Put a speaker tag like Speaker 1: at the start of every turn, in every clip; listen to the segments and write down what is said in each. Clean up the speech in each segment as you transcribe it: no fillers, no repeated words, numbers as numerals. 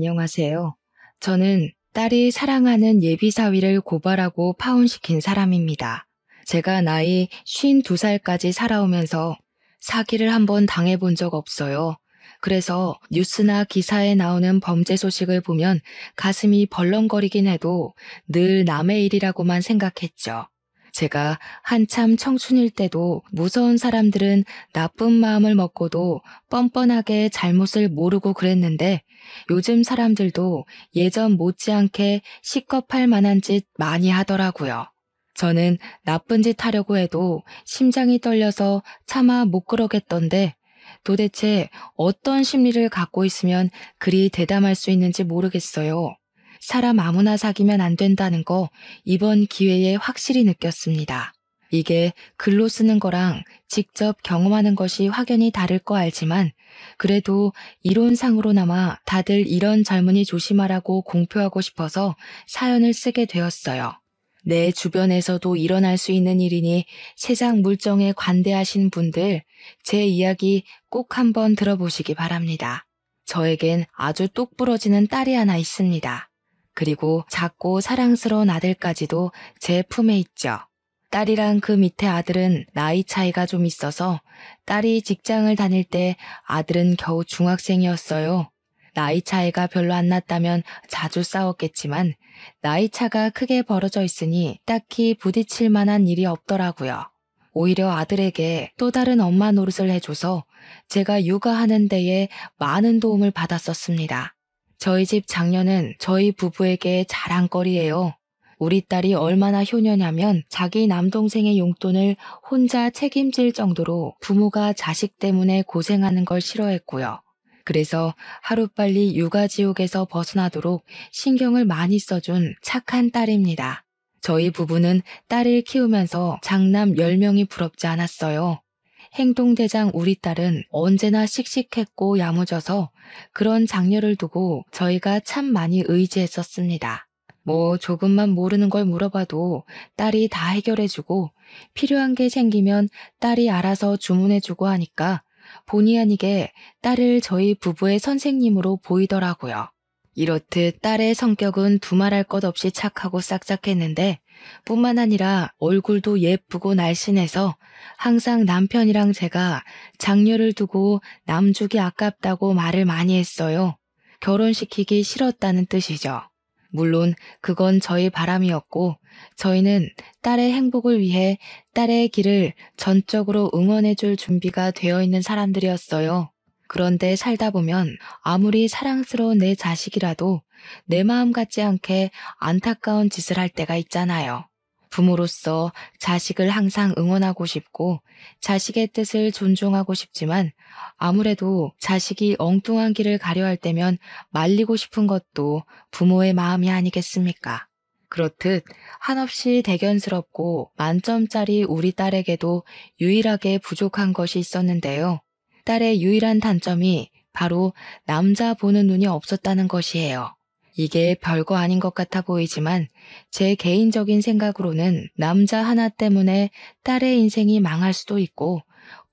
Speaker 1: 안녕하세요. 저는 딸이 사랑하는 예비사위를 고발하고 파혼시킨 사람입니다. 제가 나이 52살까지 살아오면서 사기를 한번 당해본 적 없어요. 그래서 뉴스나 기사에 나오는 범죄 소식을 보면 가슴이 벌렁거리긴 해도 늘 남의 일이라고만 생각했죠. 제가 한참 청춘일 때도 무서운 사람들은 나쁜 마음을 먹고도 뻔뻔하게 잘못을 모르고 그랬는데 요즘 사람들도 예전 못지않게 시겁할 만한 짓 많이 하더라고요. 저는 나쁜 짓 하려고 해도 심장이 떨려서 차마 못 그러겠던데 도대체 어떤 심리를 갖고 있으면 그리 대담할 수 있는지 모르겠어요. 사람 아무나 사귀면 안 된다는 거 이번 기회에 확실히 느꼈습니다. 이게 글로 쓰는 거랑 직접 경험하는 것이 확연히 다를 거 알지만 그래도 이론상으로나마 다들 이런 젊은이 조심하라고 공표하고 싶어서 사연을 쓰게 되었어요. 내 주변에서도 일어날 수 있는 일이니 세상 물정에 관대하신 분들 제 이야기 꼭 한번 들어보시기 바랍니다. 저에겐 아주 똑부러지는 딸이 하나 있습니다. 그리고 작고 사랑스러운 아들까지도 제 품에 있죠. 딸이랑 그 밑에 아들은 나이 차이가 좀 있어서 딸이 직장을 다닐 때 아들은 겨우 중학생이었어요. 나이 차이가 별로 안 났다면 자주 싸웠겠지만 나이 차가 크게 벌어져 있으니 딱히 부딪힐 만한 일이 없더라고요. 오히려 아들에게 또 다른 엄마 노릇을 해줘서 제가 육아하는 데에 많은 도움을 받았었습니다. 저희 집 장녀는 저희 부부에게 자랑거리예요. 우리 딸이 얼마나 효녀냐면 자기 남동생의 용돈을 혼자 책임질 정도로 부모가 자식 때문에 고생하는 걸 싫어했고요. 그래서 하루빨리 육아지옥에서 벗어나도록 신경을 많이 써준 착한 딸입니다. 저희 부부는 딸을 키우면서 장남 10명이 부럽지 않았어요. 행동대장 우리 딸은 언제나 씩씩했고 야무져서 그런 장녀를 두고 저희가 참 많이 의지했었습니다. 조금만 모르는 걸 물어봐도 딸이 다 해결해주고 필요한 게 생기면 딸이 알아서 주문해주고 하니까 본의 아니게 딸을 저희 부부의 선생님으로 보이더라고요. 이렇듯 딸의 성격은 두말할 것 없이 착하고 싹싹했는데 뿐만 아니라 얼굴도 예쁘고 날씬해서 항상 남편이랑 제가 장녀를 두고 남주기 아깝다고 말을 많이 했어요. 결혼시키기 싫었다는 뜻이죠. 물론 그건 저희 바람이었고 저희는 딸의 행복을 위해 딸의 길을 전적으로 응원해줄 준비가 되어 있는 사람들이었어요. 그런데 살다 보면 아무리 사랑스러운 내 자식이라도 내 마음 같지 않게 안타까운 짓을 할 때가 있잖아요. 부모로서 자식을 항상 응원하고 싶고 자식의 뜻을 존중하고 싶지만 아무래도 자식이 엉뚱한 길을 가려 할 때면 말리고 싶은 것도 부모의 마음이 아니겠습니까? 그렇듯 한없이 대견스럽고 만점짜리 우리 딸에게도 유일하게 부족한 것이 있었는데요. 딸의 유일한 단점이 바로 남자 보는 눈이 없었다는 것이에요. 이게 별거 아닌 것 같아 보이지만 제 개인적인 생각으로는 남자 하나 때문에 딸의 인생이 망할 수도 있고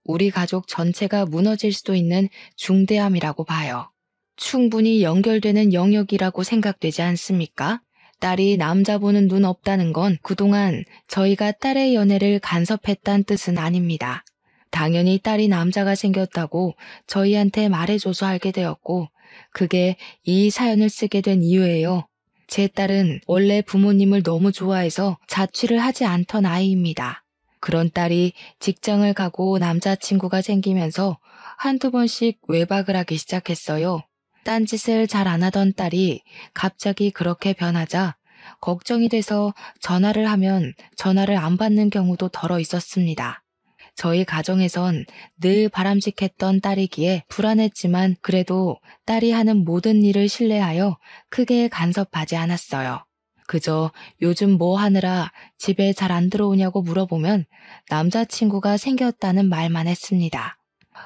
Speaker 1: 우리 가족 전체가 무너질 수도 있는 중대함이라고 봐요. 충분히 연결되는 영역이라고 생각되지 않습니까? 딸이 남자 보는 눈 없다는 건 그동안 저희가 딸의 연애를 간섭했다는 뜻은 아닙니다. 당연히 딸이 남자가 생겼다고 저희한테 말해줘서 알게 되었고 그게 이 사연을 쓰게 된 이유예요. 제 딸은 원래 부모님을 너무 좋아해서 자취를 하지 않던 아이입니다. 그런 딸이 직장을 가고 남자친구가 생기면서 한두 번씩 외박을 하기 시작했어요. 딴짓을 잘 안 하던 딸이 갑자기 그렇게 변하자 걱정이 돼서 전화를 하면 전화를 안 받는 경우도 덜어 있었습니다. 저희 가정에선 늘 바람직했던 딸이기에 불안했지만 그래도 딸이 하는 모든 일을 신뢰하여 크게 간섭하지 않았어요. 그저 요즘 뭐 하느라 집에 잘 안 들어오냐고 물어보면 남자친구가 생겼다는 말만 했습니다.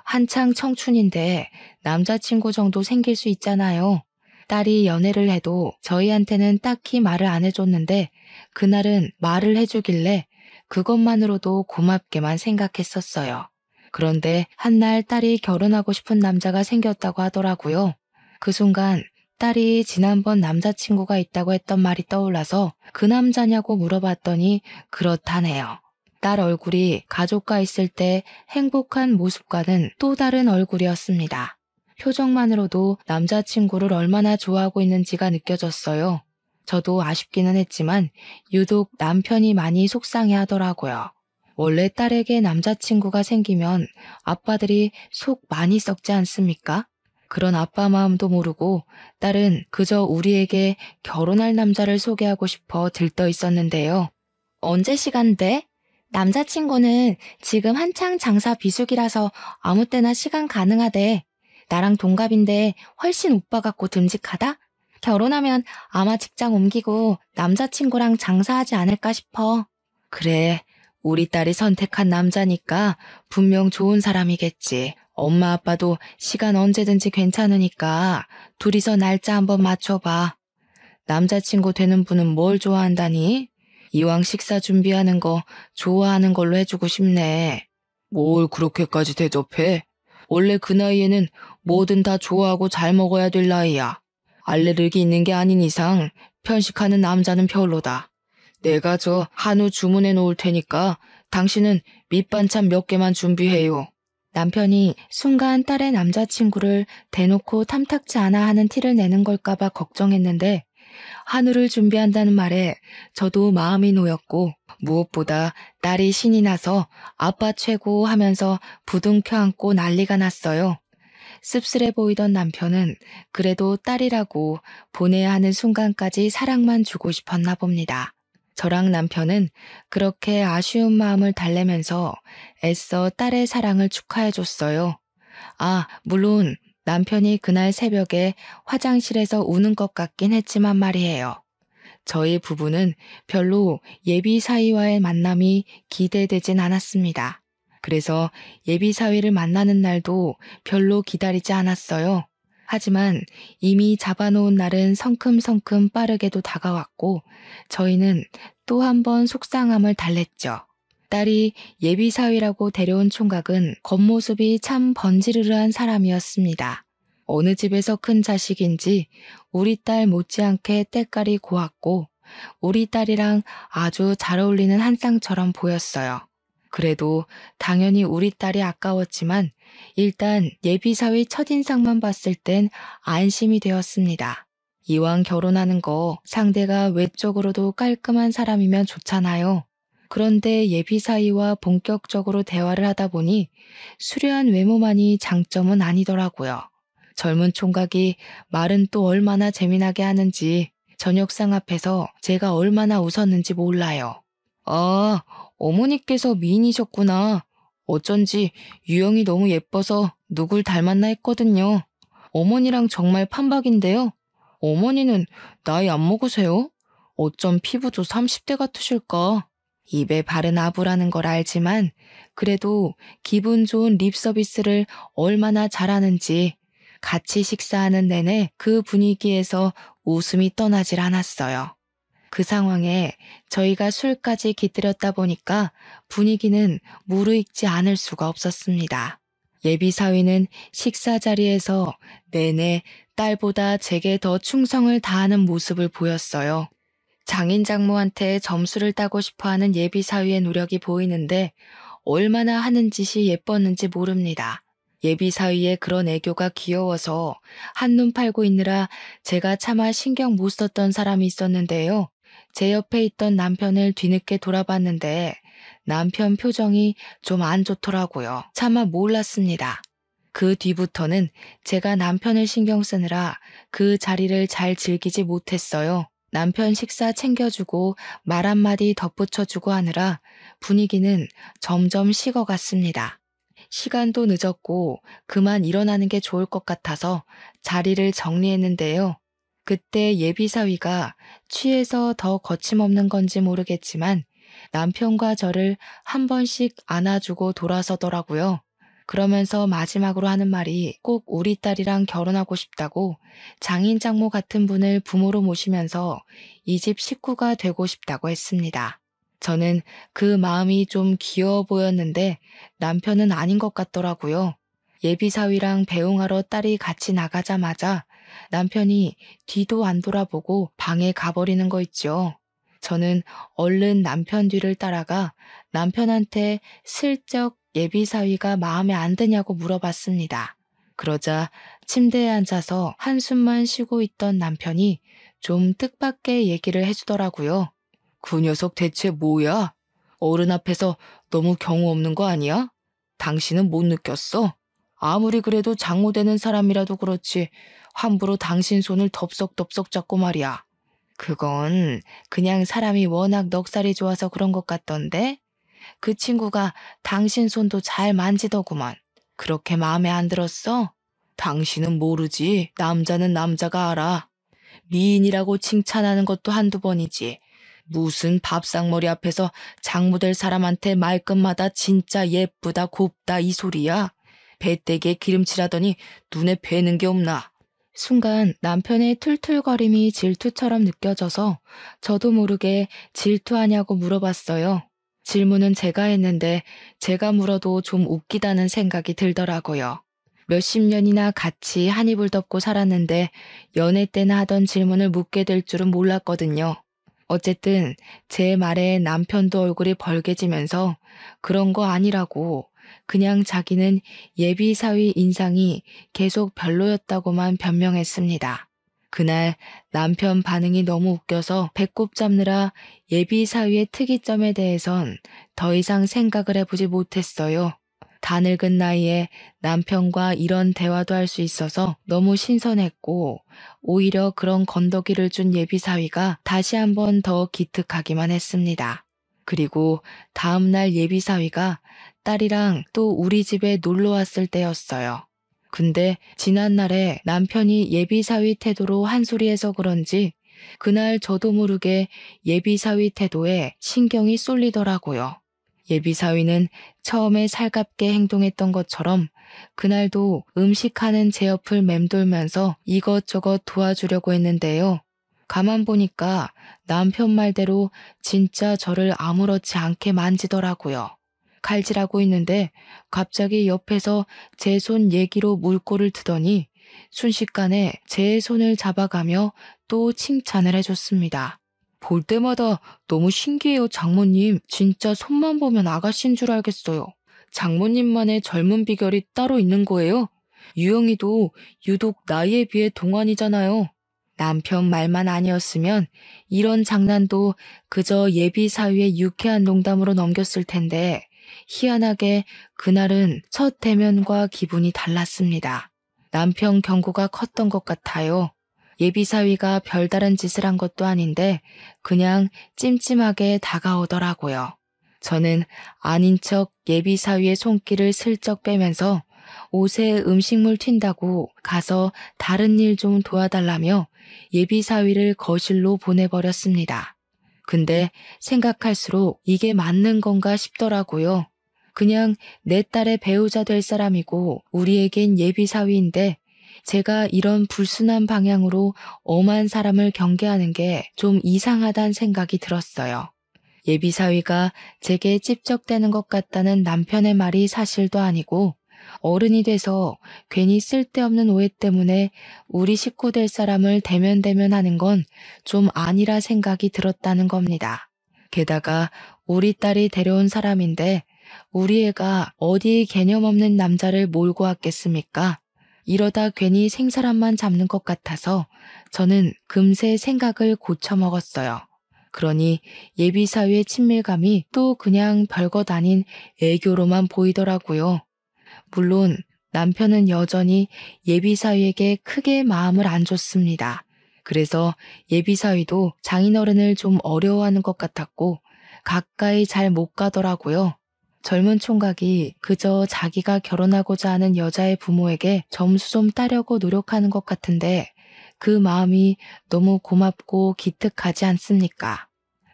Speaker 1: 한창 청춘인데 남자친구 정도 생길 수 있잖아요. 딸이 연애를 해도 저희한테는 딱히 말을 안 해줬는데 그날은 말을 해주길래 그것만으로도 고맙게만 생각했었어요. 그런데 한날 딸이 결혼하고 싶은 남자가 생겼다고 하더라고요. 그 순간 딸이 지난번 남자친구가 있다고 했던 말이 떠올라서 그 남자냐고 물어봤더니 그렇다네요. 딸 얼굴이 가족과 있을 때 행복한 모습과는 또 다른 얼굴이었습니다. 표정만으로도 남자친구를 얼마나 좋아하고 있는지가 느껴졌어요. 저도 아쉽기는 했지만 유독 남편이 많이 속상해 하더라고요. 원래 딸에게 남자친구가 생기면 아빠들이 속 많이 썩지 않습니까? 그런 아빠 마음도 모르고 딸은 그저 우리에게 결혼할 남자를 소개하고 싶어 들떠 있었는데요. 언제 시간 돼? 남자친구는 지금 한창 장사 비수기라서 아무 때나 시간 가능하대. 나랑 동갑인데 훨씬 오빠 같고 듬직하다? 결혼하면 아마 직장 옮기고 남자친구랑 장사하지 않을까 싶어. 그래, 우리 딸이 선택한 남자니까 분명 좋은 사람이겠지. 엄마 아빠도 시간 언제든지 괜찮으니까 둘이서 날짜 한번 맞춰봐. 남자친구 되는 분은 뭘 좋아한다니? 이왕 식사 준비하는 거 좋아하는 걸로 해주고 싶네. 뭘 그렇게까지 대접해? 원래 그 나이에는 뭐든 다 좋아하고 잘 먹어야 될 나이야. 알레르기 있는 게 아닌 이상 편식하는 남자는 별로다. 내가 저 한우 주문해 놓을 테니까 당신은 밑반찬 몇 개만 준비해요. 남편이 순간 딸의 남자친구를 대놓고 탐탁지 않아 하는 티를 내는 걸까봐 걱정했는데 한우를 준비한다는 말에 저도 마음이 놓였고 무엇보다 딸이 신이 나서 아빠 최고 하면서 부둥켜 안고 난리가 났어요. 씁쓸해 보이던 남편은 그래도 딸이라고 보내야 하는 순간까지 사랑만 주고 싶었나 봅니다. 저랑 남편은 그렇게 아쉬운 마음을 달래면서 애써 딸의 사랑을 축하해줬어요. 아, 물론 남편이 그날 새벽에 화장실에서 우는 것 같긴 했지만 말이에요. 저희 부부는 별로 예비 사위와의 만남이 기대되진 않았습니다. 그래서 예비 사위를 만나는 날도 별로 기다리지 않았어요. 하지만 이미 잡아놓은 날은 성큼성큼 빠르게도 다가왔고 저희는 또 한 번 속상함을 달랬죠. 딸이 예비 사위라고 데려온 총각은 겉모습이 참 번지르르한 사람이었습니다. 어느 집에서 큰 자식인지 우리 딸 못지않게 때깔이 고왔고 우리 딸이랑 아주 잘 어울리는 한 쌍처럼 보였어요. 그래도 당연히 우리 딸이 아까웠지만 일단 예비사위 첫인상만 봤을 땐 안심이 되었습니다. 이왕 결혼하는 거 상대가 외적으로도 깔끔한 사람이면 좋잖아요. 그런데 예비사위와 본격적으로 대화를 하다 보니 수려한 외모만이 장점은 아니더라고요. 젊은 총각이 말은 또 얼마나 재미나게 하는지 저녁상 앞에서 제가 얼마나 웃었는지 몰라요. 아, 어머니께서 미인이셨구나. 어쩐지 유형이 너무 예뻐서 누굴 닮았나 했거든요. 어머니랑 정말 판박인데요. 어머니는 나이 안 먹으세요? 어쩜 피부도 30대 같으실까? 입에 바른 아부라는 걸 알지만 그래도 기분 좋은 립 서비스를 얼마나 잘하는지 같이 식사하는 내내 그 분위기에서 웃음이 떠나질 않았어요. 그 상황에 저희가 술까지 깃들였다 보니까 분위기는 무르익지 않을 수가 없었습니다. 예비사위는 식사 자리에서 내내 딸보다 제게 더 충성을 다하는 모습을 보였어요. 장인 장모한테 점수를 따고 싶어하는 예비사위의 노력이 보이는데 얼마나 하는 짓이 예뻤는지 모릅니다. 예비사위의 그런 애교가 귀여워서 한눈 팔고 있느라 제가 차마 신경 못 썼던 사람이 있었는데요. 제 옆에 있던 남편을 뒤늦게 돌아봤는데 남편 표정이 좀 안 좋더라고요. 차마 몰랐습니다. 그 뒤부터는 제가 남편을 신경 쓰느라 그 자리를 잘 즐기지 못했어요. 남편 식사 챙겨주고 말 한마디 덧붙여주고 하느라 분위기는 점점 식어갔습니다. 시간도 늦었고 그만 일어나는 게 좋을 것 같아서 자리를 정리했는데요. 그때 예비사위가 취해서 더 거침없는 건지 모르겠지만 남편과 저를 한 번씩 안아주고 돌아서더라고요. 그러면서 마지막으로 하는 말이 꼭 우리 딸이랑 결혼하고 싶다고 장인 장모 같은 분을 부모로 모시면서 이 집 식구가 되고 싶다고 했습니다. 저는 그 마음이 좀 귀여워 보였는데 남편은 아닌 것 같더라고요. 예비사위랑 배웅하러 딸이 같이 나가자마자 남편이 뒤도 안 돌아보고 방에 가버리는 거 있죠. 저는 얼른 남편 뒤를 따라가 남편한테 슬쩍 예비 사위가 마음에 안 드냐고 물어봤습니다. 그러자 침대에 앉아서 한숨만 쉬고 있던 남편이 좀 뜻밖의 얘기를 해주더라고요. 그 녀석 대체 뭐야? 어른 앞에서 너무 경우 없는 거 아니야? 당신은 못 느꼈어? 아무리 그래도 장모되는 사람이라도 그렇지 함부로 당신 손을 덥석덥석 잡고 말이야. 그건 그냥 사람이 워낙 넉살이 좋아서 그런 것 같던데? 그 친구가 당신 손도 잘 만지더구먼. 그렇게 마음에 안 들었어? 당신은 모르지. 남자는 남자가 알아. 미인이라고 칭찬하는 것도 한두 번이지. 무슨 밥상머리 앞에서 장모될 사람한테 말끝마다 진짜 예쁘다 곱다 이 소리야. 배때기에 기름칠하더니 눈에 뵈는 게 없나. 순간 남편의 툴툴거림이 질투처럼 느껴져서 저도 모르게 질투하냐고 물어봤어요. 질문은 제가 했는데 제가 물어도 좀 웃기다는 생각이 들더라고요. 몇십 년이나 같이 한 이불 덮고 살았는데 연애 때나 하던 질문을 묻게 될 줄은 몰랐거든요. 어쨌든 제 말에 남편도 얼굴이 벌개지면서 그런 거 아니라고 그냥 자기는 예비 사위 인상이 계속 별로였다고만 변명했습니다. 그날 남편 반응이 너무 웃겨서 배꼽 잡느라 예비 사위의 특이점에 대해선 더 이상 생각을 해보지 못했어요. 다 늙은 나이에 남편과 이런 대화도 할 수 있어서 너무 신선했고 오히려 그런 건더기를 준 예비 사위가 다시 한번 더 기특하기만 했습니다. 그리고 다음날 예비 사위가 딸이랑 또 우리 집에 놀러 왔을 때였어요. 근데 지난날에 남편이 예비 사위 태도로 한 소리해서 그런지 그날 저도 모르게 예비 사위 태도에 신경이 쏠리더라고요. 예비 사위는 처음에 살갑게 행동했던 것처럼 그날도 음식하는 제 옆을 맴돌면서 이것저것 도와주려고 했는데요. 가만 보니까 남편 말대로 진짜 저를 아무렇지 않게 만지더라고요. 칼질하고 있는데 갑자기 옆에서 제 손 얘기로 물꼬를 트더니 순식간에 제 손을 잡아가며 또 칭찬을 해줬습니다. 볼 때마다 너무 신기해요, 장모님. 진짜 손만 보면 아가씨인 줄 알겠어요. 장모님만의 젊은 비결이 따로 있는 거예요? 유영이도 유독 나이에 비해 동안이잖아요. 남편 말만 아니었으면 이런 장난도 그저 예비 사위의 유쾌한 농담으로 넘겼을 텐데 희한하게 그날은 첫 대면과 기분이 달랐습니다. 남편 경고가 컸던 것 같아요. 예비 사위가 별다른 짓을 한 것도 아닌데 그냥 찜찜하게 다가오더라고요. 저는 아닌 척 예비 사위의 손길을 슬쩍 빼면서 옷에 음식물 튄다고 가서 다른 일 좀 도와달라며 예비 사위를 거실로 보내버렸습니다. 근데 생각할수록 이게 맞는 건가 싶더라고요. 그냥 내 딸의 배우자 될 사람이고 우리에겐 예비 사위인데 제가 이런 불순한 방향으로 엄한 사람을 경계하는 게 좀 이상하다는 생각이 들었어요. 예비 사위가 제게 찝적대는 것 같다는 남편의 말이 사실도 아니고 어른이 돼서 괜히 쓸데없는 오해 때문에 우리 식구 될 사람을 대면대면하는 건 좀 아니라 생각이 들었다는 겁니다. 게다가 우리 딸이 데려온 사람인데 우리 애가 어디 개념 없는 남자를 몰고 왔겠습니까? 이러다 괜히 생사람만 잡는 것 같아서 저는 금세 생각을 고쳐먹었어요. 그러니 예비 사위의 친밀감이 또 그냥 별것 아닌 애교로만 보이더라고요. 물론 남편은 여전히 예비 사위에게 크게 마음을 안 줬습니다. 그래서 예비 사위도 장인어른을 좀 어려워하는 것 같았고 가까이 잘 못 가더라고요. 젊은 총각이 그저 자기가 결혼하고자 하는 여자의 부모에게 점수 좀 따려고 노력하는 것 같은데 그 마음이 너무 고맙고 기특하지 않습니까?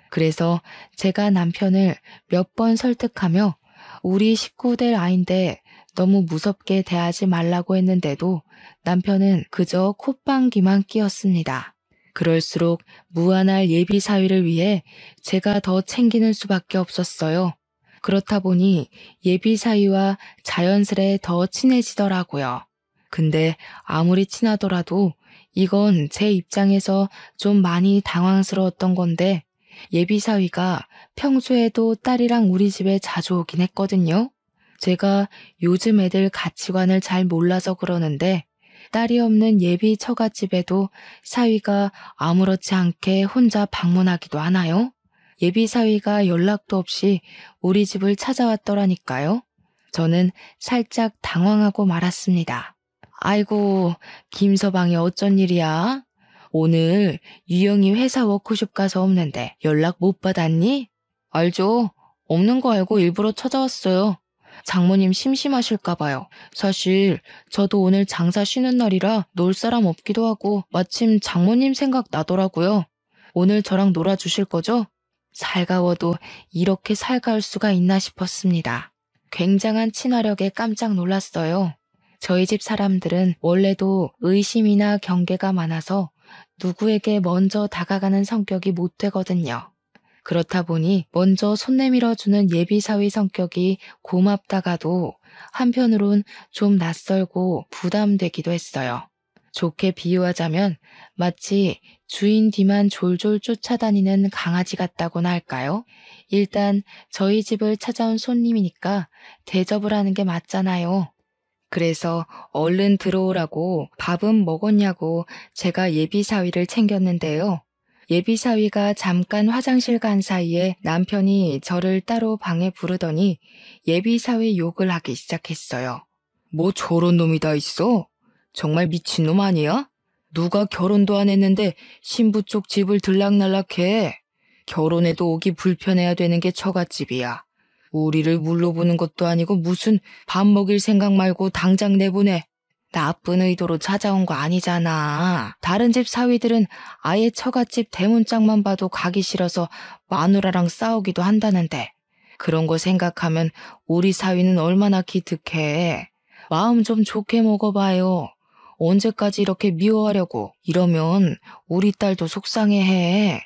Speaker 1: 그래서 제가 남편을 몇 번 설득하며 우리 식구 될 아인데 너무 무섭게 대하지 말라고 했는데도 남편은 그저 콧방귀만 뀌었습니다. 그럴수록 무한할 예비 사위를 위해 제가 더 챙기는 수밖에 없었어요. 그렇다 보니 예비 사위와 자연스레 더 친해지더라고요. 근데 아무리 친하더라도 이건 제 입장에서 좀 많이 당황스러웠던 건데 예비사위가 평소에도 딸이랑 우리 집에 자주 오긴 했거든요. 제가 요즘 애들 가치관을 잘 몰라서 그러는데 딸이 없는 예비 처갓집에도 사위가 아무렇지 않게 혼자 방문하기도 하나요? 예비 사위가 연락도 없이 우리 집을 찾아왔더라니까요. 저는 살짝 당황하고 말았습니다. 아이고, 김서방이 어쩐 일이야? 오늘 유영이 회사 워크숍 가서 없는데 연락 못 받았니? 알죠. 없는 거 알고 일부러 찾아왔어요. 장모님 심심하실까 봐요. 사실 저도 오늘 장사 쉬는 날이라 놀 사람 없기도 하고 마침 장모님 생각 나더라고요. 오늘 저랑 놀아주실 거죠? 살가워도 이렇게 살가울 수가 있나 싶었습니다. 굉장한 친화력에 깜짝 놀랐어요. 저희 집 사람들은 원래도 의심이나 경계가 많아서 누구에게 먼저 다가가는 성격이 못 되거든요. 그렇다 보니 먼저 손 내밀어주는 예비사위 성격이 고맙다가도 한편으론 좀 낯설고 부담되기도 했어요. 좋게 비유하자면 마치 주인 뒤만 졸졸 쫓아다니는 강아지 같다고나 할까요? 일단 저희 집을 찾아온 손님이니까 대접을 하는 게 맞잖아요. 그래서 얼른 들어오라고 밥은 먹었냐고 제가 예비사위를 챙겼는데요. 예비사위가 잠깐 화장실 간 사이에 남편이 저를 따로 방에 부르더니 예비사위 욕을 하기 시작했어요. 뭐 저런 놈이 다 있어? 정말 미친놈 아니야? 누가 결혼도 안 했는데 신부 쪽 집을 들락날락해. 결혼해도 오기 불편해야 되는 게 처갓집이야. 우리를 물러보는 것도 아니고 무슨 밥 먹일 생각 말고 당장 내보내. 나쁜 의도로 찾아온 거 아니잖아. 다른 집 사위들은 아예 처갓집 대문짝만 봐도 가기 싫어서 마누라랑 싸우기도 한다는데 그런 거 생각하면 우리 사위는 얼마나 기특해. 마음 좀 좋게 먹어봐요. 언제까지 이렇게 미워하려고. 이러면 우리 딸도 속상해해.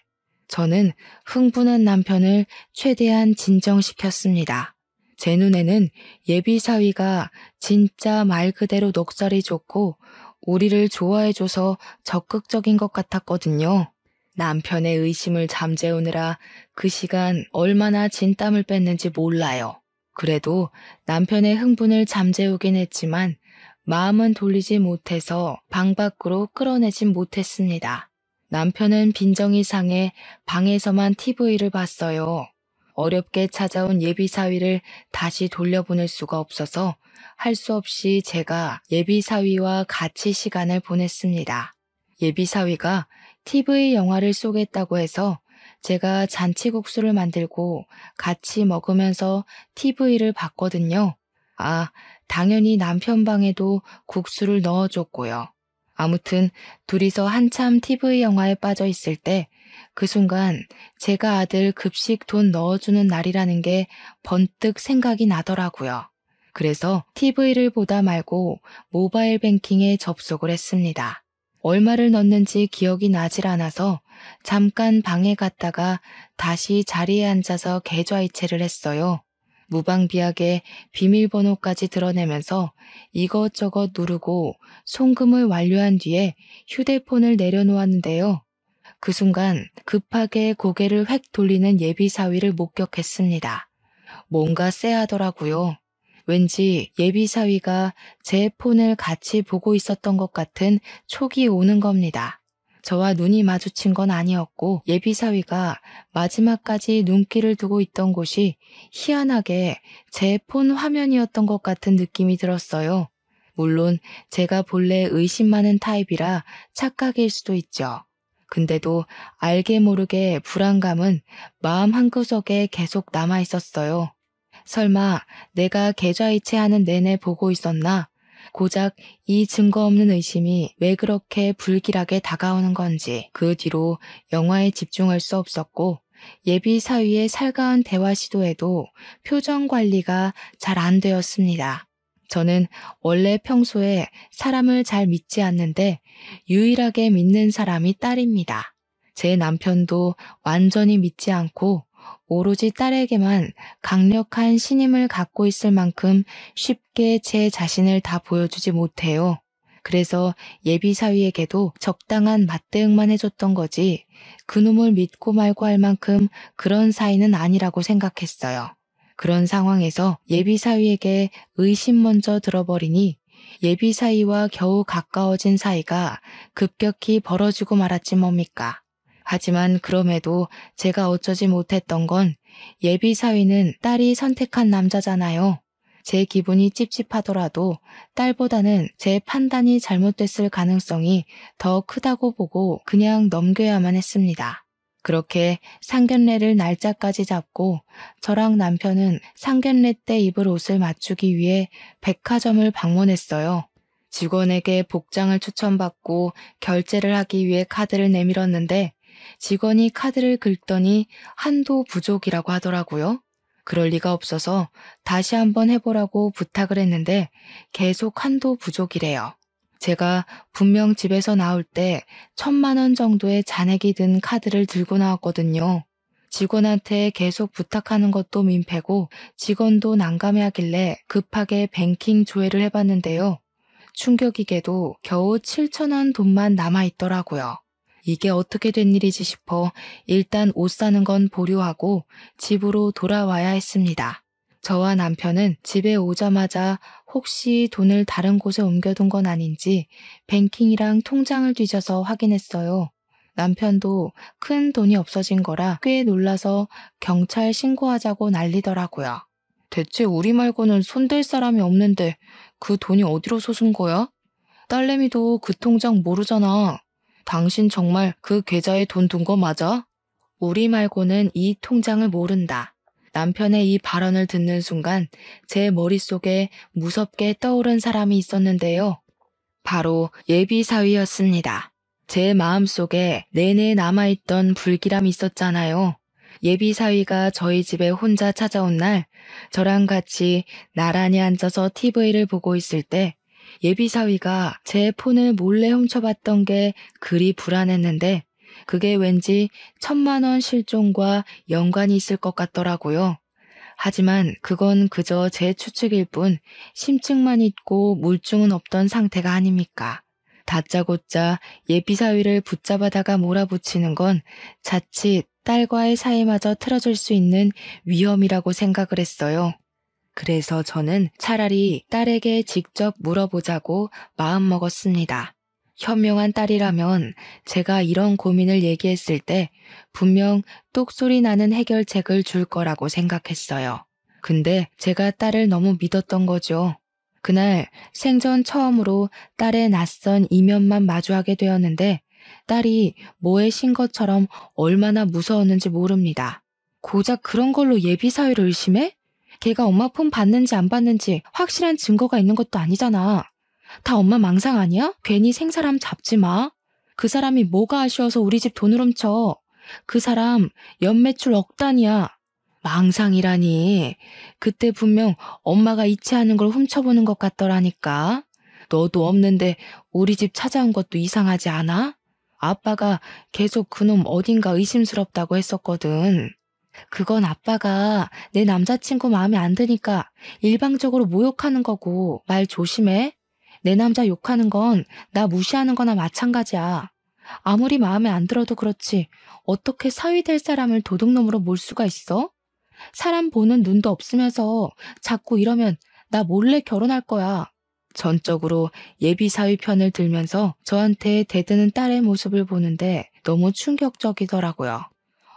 Speaker 1: 저는 흥분한 남편을 최대한 진정시켰습니다. 제 눈에는 예비사위가 진짜 말 그대로 넉살이 좋고 우리를 좋아해줘서 적극적인 것 같았거든요. 남편의 의심을 잠재우느라 그 시간 얼마나 진땀을 뺐는지 몰라요. 그래도 남편의 흥분을 잠재우긴 했지만 마음은 돌리지 못해서 방 밖으로 끌어내진 못했습니다. 남편은 빈정이 상해 방에서만 TV를 봤어요. 어렵게 찾아온 예비사위를 다시 돌려보낼 수가 없어서 할 수 없이 제가 예비사위와 같이 시간을 보냈습니다. 예비사위가 TV 영화를 쏘겠다고 해서 제가 잔치국수를 만들고 같이 먹으면서 TV를 봤거든요. 당연히 남편 방에도 국수를 넣어줬고요. 아무튼 둘이서 한참 TV 영화에 빠져 있을 때 그 순간 제가 아들 급식 돈 넣어주는 날이라는 게 번뜩 생각이 나더라고요. 그래서 TV를 보다 말고 모바일 뱅킹에 접속을 했습니다. 얼마를 넣었는지 기억이 나질 않아서 잠깐 방에 갔다가 다시 자리에 앉아서 계좌이체를 했어요. 무방비하게 비밀번호까지 드러내면서 이것저것 누르고 송금을 완료한 뒤에 휴대폰을 내려놓았는데요. 그 순간 급하게 고개를 획 돌리는 예비사위를 목격했습니다. 뭔가 쎄하더라고요. 왠지 예비사위가 제 폰을 같이 보고 있었던 것 같은 촉이 오는 겁니다. 저와 눈이 마주친 건 아니었고 예비사위가 마지막까지 눈길을 두고 있던 곳이 희한하게 제 폰 화면이었던 것 같은 느낌이 들었어요. 물론 제가 본래 의심 많은 타입이라 착각일 수도 있죠. 근데도 알게 모르게 불안감은 마음 한구석에 계속 남아 있었어요. 설마 내가 계좌이체하는 내내 보고 있었나? 고작 이 증거 없는 의심이 왜 그렇게 불길하게 다가오는 건지 그 뒤로 영화에 집중할 수 없었고 예비 사위의 살가운 대화 시도에도 표정 관리가 잘 안 되었습니다. 저는 원래 평소에 사람을 잘 믿지 않는데 유일하게 믿는 사람이 딸입니다. 제 남편도 완전히 믿지 않고 오로지 딸에게만 강력한 신임을 갖고 있을 만큼 쉽게 제 자신을 다 보여주지 못해요. 그래서 예비 사위에게도 적당한 맞대응만 해줬던 거지 그놈을 믿고 말고 할 만큼 그런 사이는 아니라고 생각했어요. 그런 상황에서 예비 사위에게 의심 먼저 들어버리니 예비 사위와 겨우 가까워진 사이가 급격히 벌어지고 말았지 뭡니까. 하지만 그럼에도 제가 어쩌지 못했던 건 예비 사위는 딸이 선택한 남자잖아요. 제 기분이 찝찝하더라도 딸보다는 제 판단이 잘못됐을 가능성이 더 크다고 보고 그냥 넘겨야만 했습니다. 그렇게 상견례를 날짜까지 잡고 저랑 남편은 상견례 때 입을 옷을 맞추기 위해 백화점을 방문했어요. 직원에게 복장을 추천받고 결제를 하기 위해 카드를 내밀었는데 직원이 카드를 긁더니 한도 부족이라고 하더라고요. 그럴 리가 없어서 다시 한번 해보라고 부탁을 했는데 계속 한도 부족이래요. 제가 분명 집에서 나올 때 1,000만 원 정도의 잔액이 든 카드를 들고 나왔거든요. 직원한테 계속 부탁하는 것도 민폐고 직원도 난감해하길래 급하게 뱅킹 조회를 해봤는데요. 충격이게도 겨우 7,000원 돈만 남아있더라고요. 이게 어떻게 된 일이지 싶어 일단 옷 사는 건 보류하고 집으로 돌아와야 했습니다. 저와 남편은 집에 오자마자 혹시 돈을 다른 곳에 옮겨둔 건 아닌지 뱅킹이랑 통장을 뒤져서 확인했어요. 남편도 큰 돈이 없어진 거라 꽤 놀라서 경찰 신고하자고 난리더라고요. 대체 우리 말고는 손댈 사람이 없는데 그 돈이 어디로 솟은 거야? 딸내미도 그 통장 모르잖아. 당신 정말 그 계좌에 돈 둔 거 맞아? 우리 말고는 이 통장을 모른다. 남편의 이 발언을 듣는 순간 제 머릿속에 무섭게 떠오른 사람이 있었는데요. 바로 예비 사위였습니다. 제 마음속에 내내 남아있던 불길함이 있었잖아요. 예비 사위가 저희 집에 혼자 찾아온 날 저랑 같이 나란히 앉아서 TV를 보고 있을 때 예비 사위가 제 폰을 몰래 훔쳐봤던 게 그리 불안했는데 그게 왠지 1,000만 원 실종과 연관이 있을 것 같더라고요. 하지만 그건 그저 제 추측일 뿐 심증만 있고 물증은 없던 상태가 아닙니까? 다짜고짜 예비 사위를 붙잡아다가 몰아붙이는 건 자칫 딸과의 사이마저 틀어질 수 있는 위험이라고 생각을 했어요. 그래서 저는 차라리 딸에게 직접 물어보자고 마음먹었습니다. 현명한 딸이라면 제가 이런 고민을 얘기했을 때 분명 똑소리 나는 해결책을 줄 거라고 생각했어요. 근데 제가 딸을 너무 믿었던 거죠. 그날 생전 처음으로 딸의 낯선 이면만 마주하게 되었는데 딸이 뭐에 신 것처럼 얼마나 무서웠는지 모릅니다. 고작 그런 걸로 예비 사위를 의심해? 걔가 엄마 폰 받는지 안 받는지 확실한 증거가 있는 것도 아니잖아. 다 엄마 망상 아니야? 괜히 생사람 잡지 마. 그 사람이 뭐가 아쉬워서 우리 집 돈을 훔쳐. 그 사람 연매출 억 단위야. 망상이라니. 그때 분명 엄마가 이체하는 걸 훔쳐보는 것 같더라니까. 너도 없는데 우리 집 찾아온 것도 이상하지 않아? 아빠가 계속 그놈 어딘가 의심스럽다고 했었거든. 그건 아빠가 내 남자친구 마음에 안 드니까 일방적으로 모욕하는 거고 말 조심해. 내 남자 욕하는 건 나 무시하는 거나 마찬가지야. 아무리 마음에 안 들어도 그렇지 어떻게 사위 될 사람을 도둑놈으로 몰 수가 있어? 사람 보는 눈도 없으면서 자꾸 이러면 나 몰래 결혼할 거야. 전적으로 예비 사위 편을 들면서 저한테 대드는 딸의 모습을 보는데 너무 충격적이더라고요.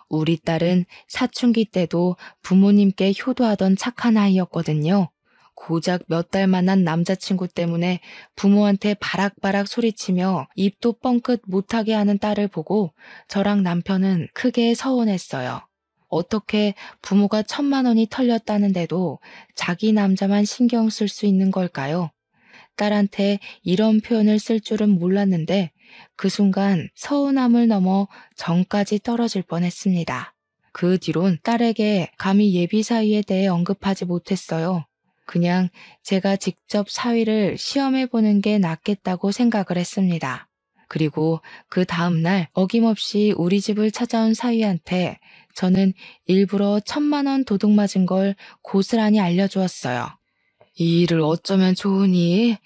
Speaker 1: 우리 딸은 사춘기 때도 부모님께 효도하던 착한 아이였거든요. 고작 몇 달 만난 남자친구 때문에 부모한테 바락바락 소리치며 입도 뻥끗 못하게 하는 딸을 보고 저랑 남편은 크게 서운했어요. 어떻게 부모가 1,000만 원이 털렸다는데도 자기 남자만 신경 쓸 수 있는 걸까요? 딸한테 이런 표현을 쓸 줄은 몰랐는데 그 순간 서운함을 넘어 정까지 떨어질 뻔했습니다. 그 뒤론 딸에게 감히 예비 사위에 대해 언급하지 못했어요. 그냥 제가 직접 사위를 시험해보는 게 낫겠다고 생각을 했습니다. 그리고 그 다음날 어김없이 우리 집을 찾아온 사위한테 저는 일부러 1,000만 원 도둑 맞은 걸 고스란히 알려주었어요. 이 일을 어쩌면 좋으니?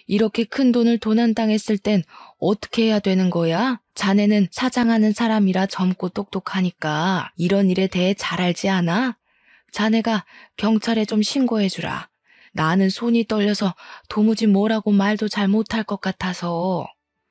Speaker 1: 이렇게 큰 돈을 도난당했을 땐 어떻게 해야 되는 거야? 자네는 사장하는 사람이라 젊고 똑똑하니까 이런 일에 대해 잘 알지 않아? 자네가 경찰에 좀 신고해주라. 나는 손이 떨려서 도무지 뭐라고 말도 잘 못할 것 같아서.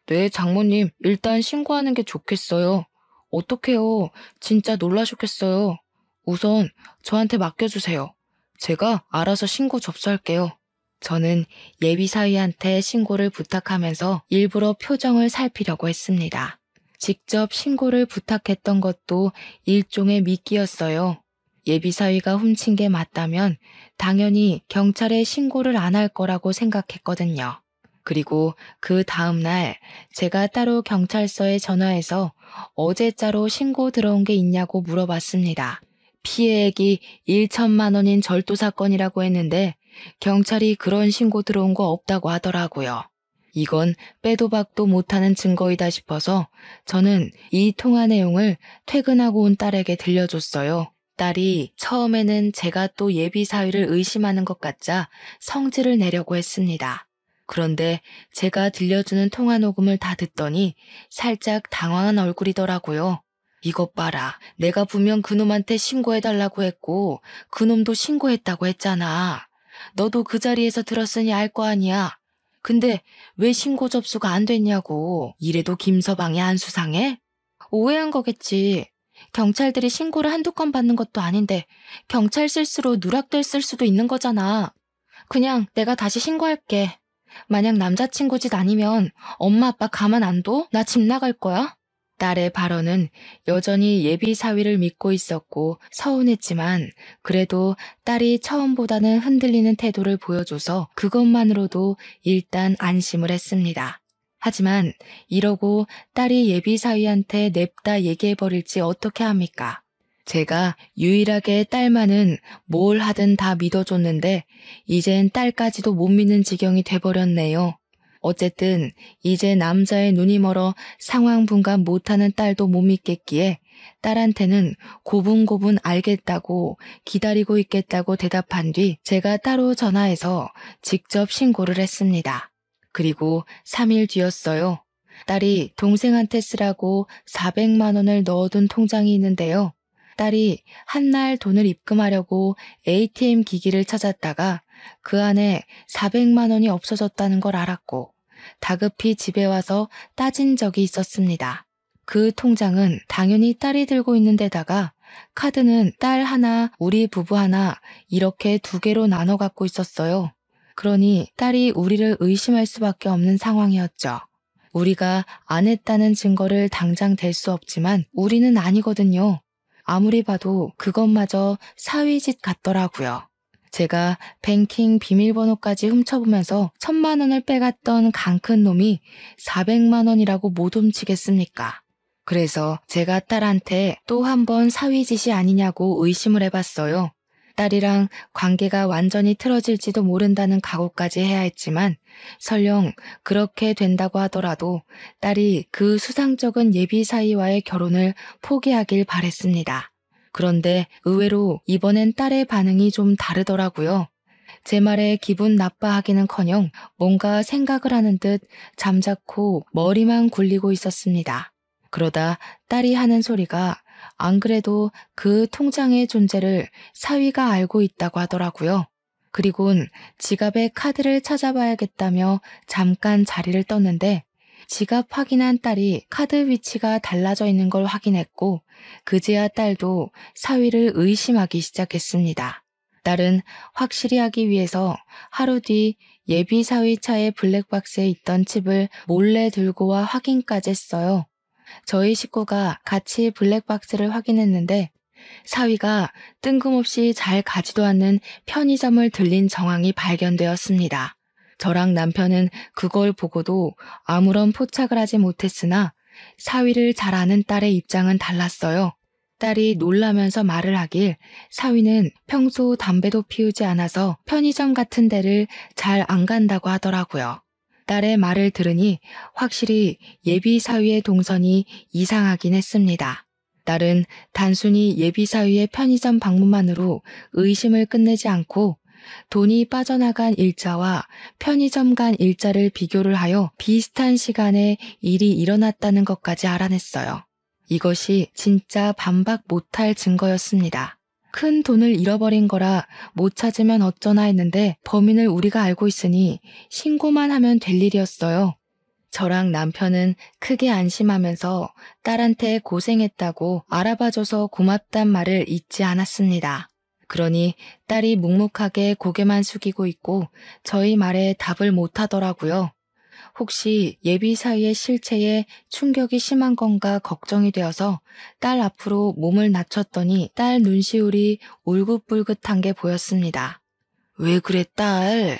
Speaker 1: 네, 장모님, 일단 신고하는 게 좋겠어요. 어떡해요. 진짜 놀라셨겠어요. 우선 저한테 맡겨주세요. 제가 알아서 신고 접수할게요. 저는 예비사위한테 신고를 부탁하면서 일부러 표정을 살피려고 했습니다. 직접 신고를 부탁했던 것도 일종의 미끼였어요. 예비사위가 훔친 게 맞다면 당연히 경찰에 신고를 안 할 거라고 생각했거든요. 그리고 그 다음날 제가 따로 경찰서에 전화해서 어제자로 신고 들어온 게 있냐고 물어봤습니다. 피해액이 1천만 원인 절도 사건이라고 했는데 경찰이 그런 신고 들어온 거 없다고 하더라고요. 이건 빼도 박도 못하는 증거이다 싶어서 저는 이 통화 내용을 퇴근하고 온 딸에게 들려줬어요. 딸이 처음에는 제가 또 예비사위를 의심하는 것 같자 성질을 내려고 했습니다. 그런데 제가 들려주는 통화 녹음을 다 듣더니 살짝 당황한 얼굴이더라고요. 이것 봐라. 내가 분명 그놈한테 신고해달라고 했고 그놈도 신고했다고 했잖아. 너도 그 자리에서 들었으니 알 거 아니야. 근데 왜 신고 접수가 안 됐냐고. 이래도 김서방이 안 수상해? 오해한 거겠지. 경찰들이 신고를 한두 건 받는 것도 아닌데 경찰 실수로 누락됐을 수도 있는 거잖아. 그냥 내가 다시 신고할게. 만약 남자친구 짓 아니면 엄마 아빠 가만 안 둬? 나 집 나갈 거야? 딸의 발언은 여전히 예비 사위를 믿고 있었고 서운했지만 그래도 딸이 처음보다는 흔들리는 태도를 보여줘서 그것만으로도 일단 안심을 했습니다. 하지만 이러고 딸이 예비 사위한테 냅다 얘기해버릴지 어떻게 합니까? 제가 유일하게 딸만은 뭘 하든 다 믿어줬는데 이젠 딸까지도 못 믿는 지경이 돼버렸네요. 어쨌든 이제 남자의 눈이 멀어 상황 분간 못하는 딸도 못 믿겠기에 딸한테는 고분고분 알겠다고 기다리고 있겠다고 대답한 뒤 제가 따로 전화해서 직접 신고를 했습니다. 그리고 3일 뒤였어요. 딸이 동생한테 쓰라고 400만 원을 넣어둔 통장이 있는데요. 딸이 한날 돈을 입금하려고 ATM 기기를 찾았다가 그 안에 400만 원이 없어졌다는 걸 알았고 다급히 집에 와서 따진 적이 있었습니다. 그 통장은 당연히 딸이 들고 있는 데다가 카드는 딸 하나, 우리 부부 하나 이렇게 두 개로 나눠 갖고 있었어요. 그러니 딸이 우리를 의심할 수밖에 없는 상황이었죠. 우리가 안 했다는 증거를 당장 댈 수 없지만 우리는 아니거든요. 아무리 봐도 그것마저 사위짓 같더라고요. 제가 뱅킹 비밀번호까지 훔쳐보면서 1,000만 원을 빼갔던 강 큰 놈이 400만 원이라고 못 훔치겠습니까? 그래서 제가 딸한테 또 한 번 사위짓이 아니냐고 의심을 해봤어요. 딸이랑 관계가 완전히 틀어질지도 모른다는 각오까지 해야 했지만 설령 그렇게 된다고 하더라도 딸이 그 수상쩍은 예비 사위와의 결혼을 포기하길 바랬습니다. 그런데 의외로 이번엔 딸의 반응이 좀 다르더라고요. 제 말에 기분 나빠하기는커녕 뭔가 생각을 하는 듯 잠자코 머리만 굴리고 있었습니다. 그러다 딸이 하는 소리가 안 그래도 그 통장의 존재를 사위가 알고 있다고 하더라고요. 그리곤 지갑에 카드를 찾아봐야겠다며 잠깐 자리를 떴는데 지갑 확인한 딸이 카드 위치가 달라져 있는 걸 확인했고 그제야 딸도 사위를 의심하기 시작했습니다. 딸은 확실히 하기 위해서 하루 뒤 예비 사위 차의 블랙박스에 있던 칩을 몰래 들고 와 확인까지 했어요. 저희 식구가 같이 블랙박스를 확인했는데 사위가 뜬금없이 잘 가지도 않는 편의점을 들린 정황이 발견되었습니다. 저랑 남편은 그걸 보고도 아무런 포착을 하지 못했으나 사위를 잘 아는 딸의 입장은 달랐어요. 딸이 놀라면서 말을 하길 사위는 평소 담배도 피우지 않아서 편의점 같은 데를 잘 안 간다고 하더라고요. 딸의 말을 들으니 확실히 예비 사위의 동선이 이상하긴 했습니다. 딸은 단순히 예비 사위의 편의점 방문만으로 의심을 끝내지 않고 돈이 빠져나간 일자와 편의점 간 일자를 비교를 하여 비슷한 시간에 일이 일어났다는 것까지 알아냈어요. 이것이 진짜 반박 못할 증거였습니다. 큰 돈을 잃어버린 거라 못 찾으면 어쩌나 했는데 범인을 우리가 알고 있으니 신고만 하면 될 일이었어요. 저랑 남편은 크게 안심하면서 딸한테 고생했다고 알아봐줘서 고맙단 말을 잊지 않았습니다. 그러니 딸이 묵묵하게 고개만 숙이고 있고 저희 말에 답을 못하더라고요. 혹시 예비 사위의 실체에 충격이 심한 건가 걱정이 되어서 딸 앞으로 몸을 낮췄더니 딸 눈시울이 울긋불긋한 게 보였습니다. 왜 그래, 딸?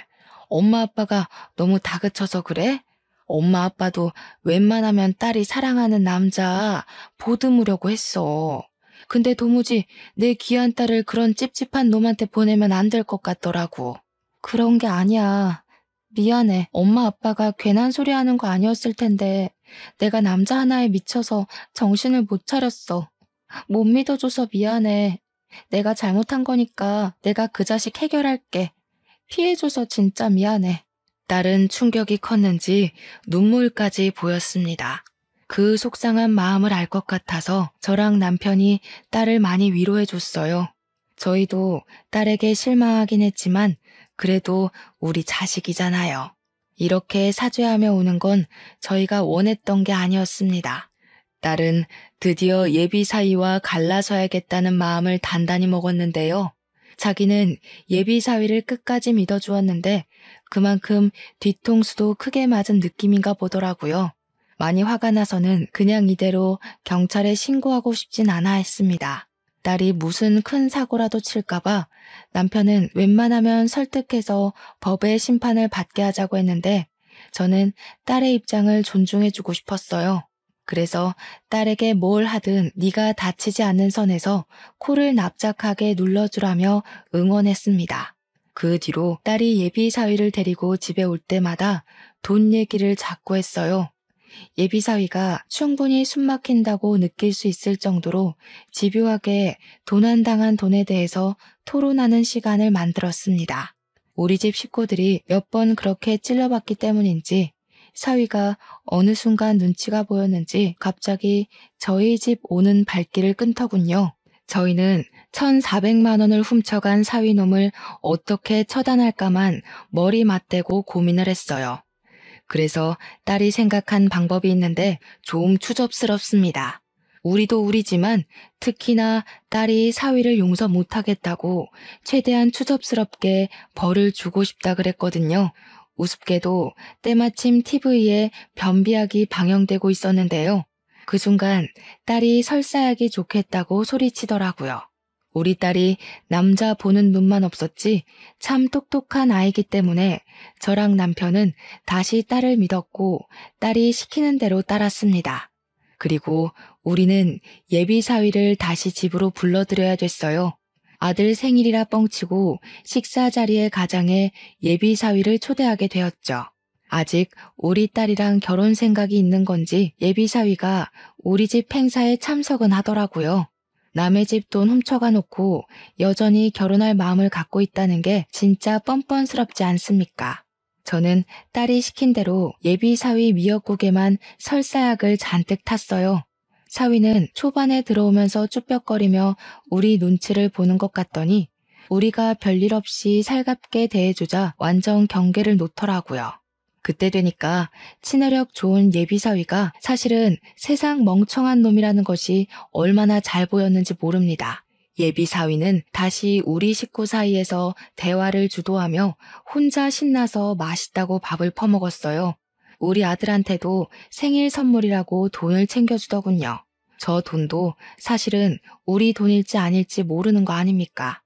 Speaker 1: 엄마 아빠가 너무 다그쳐서 그래? 엄마 아빠도 웬만하면 딸이 사랑하는 남자 보듬으려고 했어. 근데 도무지 내 귀한 딸을 그런 찝찝한 놈한테 보내면 안 될 것 같더라고. 그런 게 아니야. 미안해. 엄마 아빠가 괜한 소리 하는 거 아니었을 텐데 내가 남자 하나에 미쳐서 정신을 못 차렸어. 못 믿어줘서 미안해. 내가 잘못한 거니까 내가 그 자식 해결할게. 피해줘서 진짜 미안해. 딸은 충격이 컸는지 눈물까지 보였습니다. 그 속상한 마음을 알 것 같아서 저랑 남편이 딸을 많이 위로해줬어요. 저희도 딸에게 실망하긴 했지만 그래도 우리 자식이잖아요. 이렇게 사죄하며 우는 건 저희가 원했던 게 아니었습니다. 딸은 드디어 예비 사위와 갈라서야겠다는 마음을 단단히 먹었는데요. 자기는 예비 사위를 끝까지 믿어주었는데 그만큼 뒤통수도 크게 맞은 느낌인가 보더라고요. 많이 화가 나서는 그냥 이대로 경찰에 신고하고 싶진 않아 했습니다. 딸이 무슨 큰 사고라도 칠까봐 남편은 웬만하면 설득해서 법의 심판을 받게 하자고 했는데 저는 딸의 입장을 존중해주고 싶었어요. 그래서 딸에게 뭘 하든 네가 다치지 않는 선에서 코를 납작하게 눌러주라며 응원했습니다. 그 뒤로 딸이 예비 사위를 데리고 집에 올 때마다 돈 얘기를 자꾸 했어요. 예비 사위가 충분히 숨막힌다고 느낄 수 있을 정도로 집요하게 도난당한 돈에 대해서 토론하는 시간을 만들었습니다. 우리 집 식구들이 몇 번 그렇게 찔러봤기 때문인지 사위가 어느 순간 눈치가 보였는지 갑자기 저희 집 오는 발길을 끊더군요. 저희는 1,400만 원을 훔쳐간 사위놈을 어떻게 처단할까만 머리 맞대고 고민을 했어요. 그래서 딸이 생각한 방법이 있는데 좀 추접스럽습니다. 우리도 우리지만 특히나 딸이 사위를 용서 못하겠다고 최대한 추접스럽게 벌을 주고 싶다 그랬거든요. 우습게도 때마침 TV에 변비약이 방영되고 있었는데요. 그 순간 딸이 설사하기 좋겠다고 소리치더라고요. 우리 딸이 남자 보는 눈만 없었지 참 똑똑한 아이기 때문에 저랑 남편은 다시 딸을 믿었고 딸이 시키는 대로 따랐습니다. 그리고 우리는 예비 사위를 다시 집으로 불러들여야 됐어요. 아들 생일이라 뻥치고 식사 자리에 가장해 예비 사위를 초대하게 되었죠. 아직 우리 딸이랑 결혼 생각이 있는 건지 예비 사위가 우리 집 행사에 참석은 하더라고요. 남의 집 돈 훔쳐가 놓고 여전히 결혼할 마음을 갖고 있다는 게 진짜 뻔뻔스럽지 않습니까? 저는 딸이 시킨 대로 예비 사위 미역국에만 설사약을 잔뜩 탔어요. 사위는 초반에 들어오면서 쭈뼛거리며 우리 눈치를 보는 것 같더니 우리가 별일 없이 살갑게 대해주자 완전 경계를 놓더라고요. 그때 되니까 친화력 좋은 예비 사위가 사실은 세상 멍청한 놈이라는 것이 얼마나 잘 보였는지 모릅니다. 예비 사위는 다시 우리 식구 사이에서 대화를 주도하며 혼자 신나서 맛있다고 밥을 퍼먹었어요. 우리 아들한테도 생일 선물이라고 돈을 챙겨주더군요. 저 돈도 사실은 우리 돈일지 아닐지 모르는 거 아닙니까?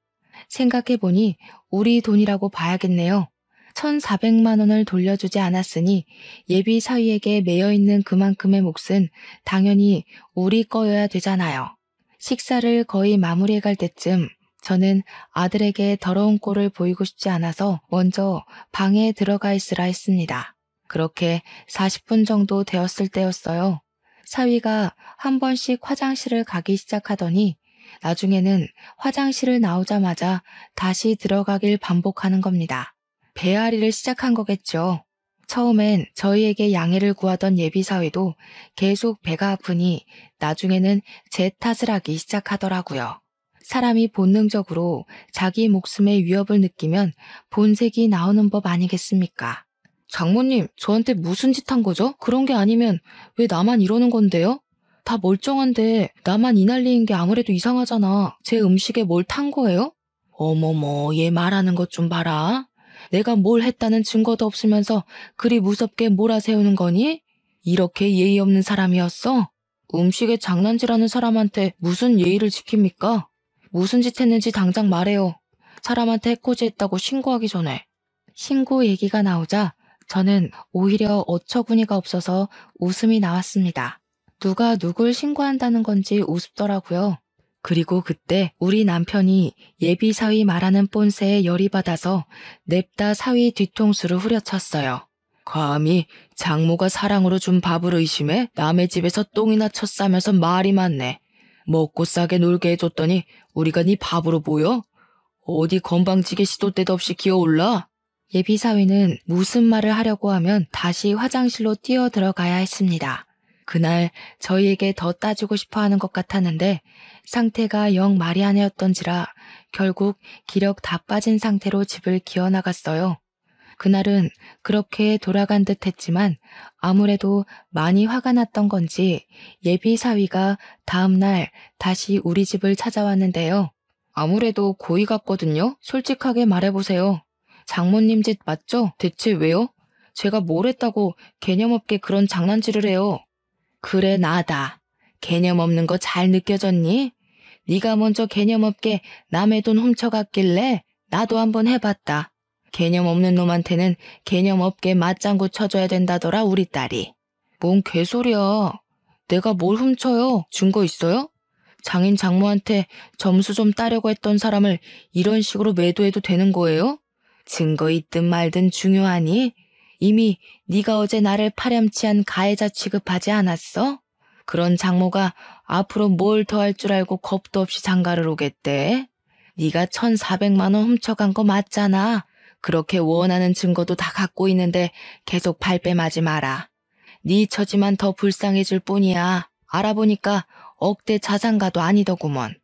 Speaker 1: 생각해보니 우리 돈이라고 봐야겠네요. 1,400만 원을 돌려주지 않았으니 예비 사위에게 매여있는 그만큼의 몫은 당연히 우리 거여야 되잖아요. 식사를 거의 마무리해갈 때쯤 저는 아들에게 더러운 꼴을 보이고 싶지 않아서 먼저 방에 들어가 있으라 했습니다. 그렇게 40분 정도 되었을 때였어요. 사위가 한 번씩 화장실을 가기 시작하더니 나중에는 화장실을 나오자마자 다시 들어가길 반복하는 겁니다. 배앓이를 시작한 거겠죠. 처음엔 저희에게 양해를 구하던 예비사위도 계속 배가 아프니 나중에는 제 탓을 하기 시작하더라고요. 사람이 본능적으로 자기 목숨의 위협을 느끼면 본색이 나오는 법 아니겠습니까? 장모님, 저한테 무슨 짓 한 거죠? 그런 게 아니면 왜 나만 이러는 건데요? 다 멀쩡한데 나만 이 난리인 게 아무래도 이상하잖아. 제 음식에 뭘 탄 거예요? 어머머, 얘 말하는 것 좀 봐라. 내가 뭘 했다는 증거도 없으면서 그리 무섭게 몰아세우는 거니? 이렇게 예의 없는 사람이었어? 음식에 장난질하는 사람한테 무슨 예의를 지킵니까? 무슨 짓 했는지 당장 말해요. 사람한테 해코지했다고 신고하기 전에. 신고 얘기가 나오자 저는 오히려 어처구니가 없어서 웃음이 나왔습니다. 누가 누굴 신고한다는 건지 우습더라고요. 그리고 그때 우리 남편이 예비사위 말하는 뽐새에 열이 받아서 냅다 사위 뒤통수를 후려쳤어요. 감히 장모가 사랑으로 준 밥을 의심해 남의 집에서 똥이나 쳤싸면서 말이 많네. 먹고 싸게 놀게 해줬더니 우리가 네 밥으로 보여? 어디 건방지게 시도 때도 없이 기어올라? 예비사위는 무슨 말을 하려고 하면 다시 화장실로 뛰어 들어가야 했습니다. 그날 저희에게 더 따지고 싶어하는 것 같았는데 상태가 영 말이 안 해였던지라 결국 기력 다 빠진 상태로 집을 기어나갔어요. 그날은 그렇게 돌아간 듯 했지만 아무래도 많이 화가 났던 건지 예비사위가 다음날 다시 우리 집을 찾아왔는데요. 아무래도 고의 같거든요. 솔직하게 말해보세요. 장모님 짓 맞죠? 대체 왜요? 제가 뭘 했다고 개념 없게 그런 장난질을 해요. 그래, 나다. 개념 없는 거 잘 느껴졌니? 네가 먼저 개념 없게 남의 돈 훔쳐갔길래 나도 한번 해봤다. 개념 없는 놈한테는 개념 없게 맞장구 쳐줘야 된다더라, 우리 딸이. 뭔 개소리야. 내가 뭘 훔쳐요? 증거 있어요? 장인 장모한테 점수 좀 따려고 했던 사람을 이런 식으로 매도해도 되는 거예요? 증거 있든 말든 중요하니? 이미 네가 어제 나를 파렴치한 가해자 취급하지 않았어? 그런 장모가 앞으로 뭘 더 할 줄 알고 겁도 없이 장가를 오겠대? 네가 1,400만 원 훔쳐간 거 맞잖아. 그렇게 원하는 증거도 다 갖고 있는데 계속 발뺌하지 마라. 네 처지만 더 불쌍해질 뿐이야. 알아보니까 억대 자산가도 아니더구먼.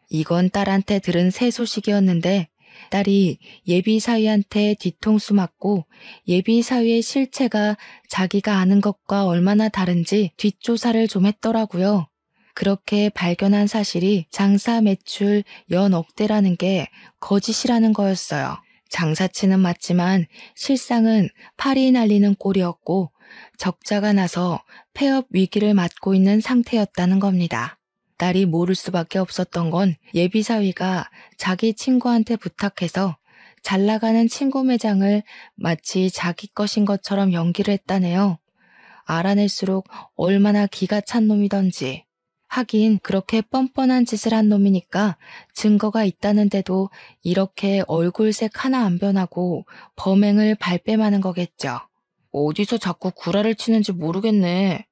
Speaker 1: 이건 딸한테 들은 새 소식이었는데 딸이 예비사위한테 뒤통수 맞고 예비사위의 실체가 자기가 아는 것과 얼마나 다른지 뒷조사를 좀 했더라고요. 그렇게 발견한 사실이 장사 매출 연 억대라는 게 거짓이라는 거였어요. 장사치는 맞지만 실상은 팔이 날리는 꼴이었고 적자가 나서 폐업 위기를 맞고 있는 상태였다는 겁니다. 딸이 모를 수밖에 없었던 건 예비사위가 자기 친구한테 부탁해서 잘 나가는 친구 매장을 마치 자기 것인 것처럼 연기를 했다네요. 알아낼수록 얼마나 기가 찬 놈이던지. 하긴 그렇게 뻔뻔한 짓을 한 놈이니까 증거가 있다는데도 이렇게 얼굴색 하나 안 변하고 범행을 발뺌하는 거겠죠. 어디서 자꾸 구라를 치는지 모르겠네.